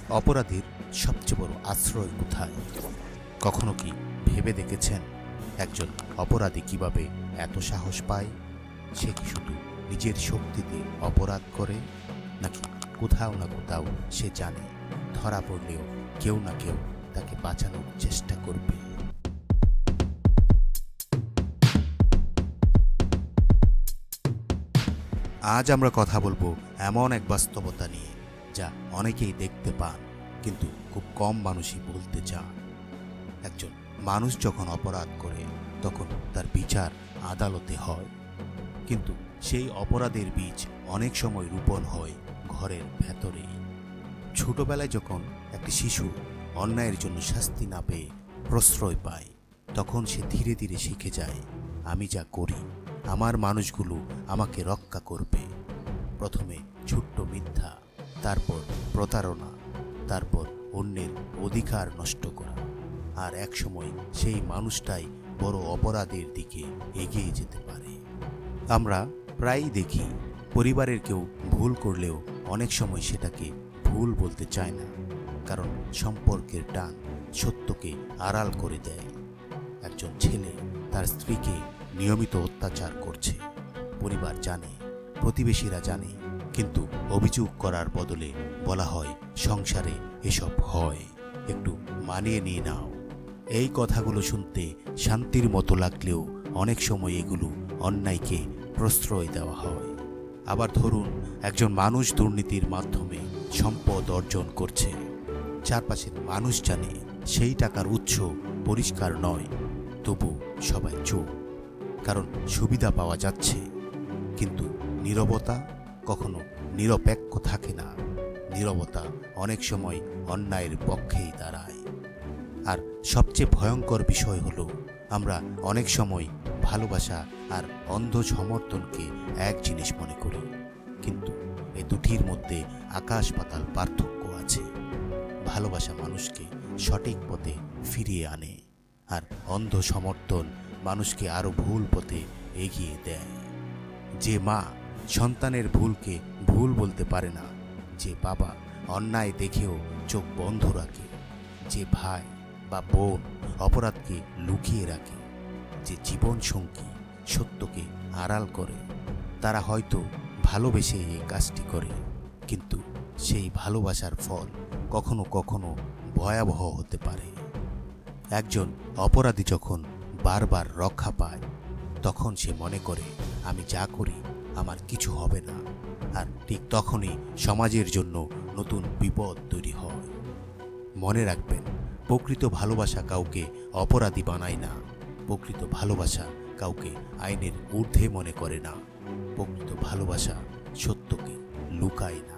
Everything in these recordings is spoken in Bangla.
অপরাধীর সবচেয়ে বড় আশ্রয় কোথায়? কখনো কি ভেবে দেখেছেন একজন অপরাধী কিভাবে এত সাহস পায়? সে কি শুধু নিজের শক্তিতে অপরাধ করে, নাকি কোথাও না কোথাও সে জানে ধরা পড়লেও কেউ না কেউ তাকে বাঁচানোর চেষ্টা করবে? আজ আমরা কথা বলবো এমন এক বাস্তবতা নিয়ে যা অনেকেই দেখতে পান কিন্তু খুব কম মানুষই বলতে চান। একজন মানুষ যখন অপরাধ করে তখন তার বিচার আদালতে হয়, কিন্তু সেই অপরাধের বীজ অনেক সময় রোপণ হয় ঘরের ভেতরেই। ছোটবেলায় যখন একটি শিশু অন্যায়ের জন্য শাস্তি না পেয়ে প্রশ্রয় পায়, তখন সে ধীরে ধীরে শিখে যায়, আমি যা করি আমার মানুষগুলো আমাকে রক্ষা করবে। প্রথমে ছোট্ট মিথ্যা, তারপর প্রতারণা, তারপর অন্যের অধিকার নষ্ট করা, আর একসময় সেই মানুষটাই বড় অপরাধের দিকে এগিয়ে যেতে পারে। আমরা প্রায়ই দেখি পরিবারের কেউ ভুল করলেও অনেক সময় সেটাকে ভুল বলতে চায় না, কারণ সম্পর্কের টান সত্যকে আড়াল করে দেয়। একজন ছেলে তার স্ত্রীকে নিয়মিত অত্যাচার করছে, পরিবার জানে, প্রতিবেশীরা জানে, কিন্তু অভিযোগ করার বদলে বলা হয় সংসারে এসব হয়, একটু মানিয়ে নিয়ে নাও। এই কথাগুলো শুনতে শান্তির মতো লাগলেও অনেক সময় এগুলো অন্যায়কে প্রশ্রয় দেওয়া হয়। আবার ধরুন একজন মানুষ দুর্নীতির মাধ্যমে সম্পদ অর্জন করছে, চারপাশের মানুষ জানে সেই টাকার উৎস পরিষ্কার নয়, তবু সবাই চুপ, কারণ সুবিধা পাওয়া যাচ্ছে। কিন্তু নীরবতা কখনো নিরপেক্ষ থাকে না, নীরবতা অনেক সময় অন্যায়ের পক্ষেই দাঁড়ায়। আর সবচেয়ে ভয়ঙ্কর বিষয় হলো আমরা অনেক সময় ভালোবাসা আর অন্ধ সমর্থনকে এক জিনিস মনে করি, কিন্তু এ দুটির মধ্যে আকাশ পাতাল পার্থক্য আছে। ভালোবাসা মানুষকে সঠিক পথে ফিরিয়ে আনে, আর অন্ধ সমর্থন মানুষকে আরো ভুল পথে এগিয়ে দেয়। যে মা সন্তানের ভুলকে ভুল বলতে পারে না, যে বাবা অন্যায় দেখেও চোখ বন্ধ রাখে, যে ভাই বা বোন অপরাধকে লুকিয়ে রাখে, যে জীবন সঙ্গী সত্যকে আড়াল করে, তারা হয়তো ভালোবেসে এই কাজটি করে, কিন্তু সেই ভালোবাসার ফল কখনো কখনো ভয়াবহ হতে পারে। একজন অপরাধী যখন বারবার রক্ষা পায়, তখন সে মনে করে আমি যা করি আমার কিছু হবে না, আর ঠিক তখনই সমাজের জন্য নতুন বিপদ তৈরি হয়। মনে রাখবেন, প্রকৃত ভালোবাসা কাউকে অপরাধী বানায় না, প্রকৃত ভালোবাসা কাউকে আইনের ঊর্ধ্বে মনে করে না, প্রকৃত ভালোবাসা সত্যকে লুকায় না।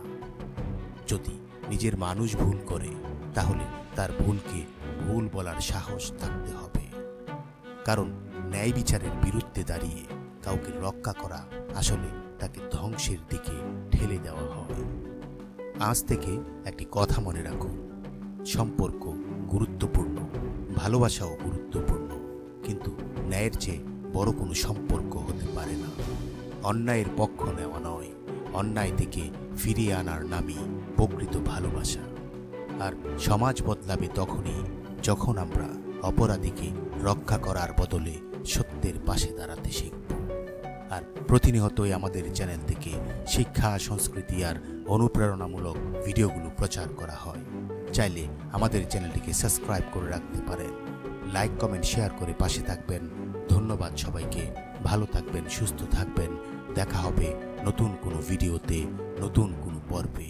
যদি নিজের মানুষ ভুল করে, তাহলে তার ভুলকে ভুল বলার সাহস থাকতে হবে, কারণ ন্যায় বিচারের বিরুদ্ধে দাঁড়িয়ে কাউকে রক্ষা করা আসলে তাকে ধ্বংসের দিকে ঠেলে দেওয়া হয়। আজ থেকে একটি কথা মনে রাখুন, সম্পর্ক গুরুত্বপূর্ণ, ভালোবাসাও গুরুত্বপূর্ণ, কিন্তু ন্যায়ের চেয়ে বড় কোনো সম্পর্ক হতে পারে না। অন্যায়ের পক্ষ নেওয়া নয়, অন্যায় থেকে ফিরিয়ে আনার নামই প্রকৃত ভালোবাসা। আর সমাজ বদলাবে তখনই যখন আমরা অপরাধীকে রক্ষা করার বদলে সত্যের পাশে দাঁড়াতে শিখব। আর প্রতিনিয়তই আমাদের চ্যানেল থেকে শিক্ষা, সংস্কৃতি আর অনুপ্রেরণামূলক ভিডিওগুলো প্রচার করা হয়। চাইলে আমাদের চ্যানেলটিকে সাবস্ক্রাইব করে রাখতে পারেন। লাইক, কমেন্ট, শেয়ার করে পাশে থাকবেন। ধন্যবাদ সবাইকে। ভালো থাকবেন, সুস্থ থাকবেন। দেখা হবে নতুন কোনো ভিডিওতে, নতুন কোনো পর্বে।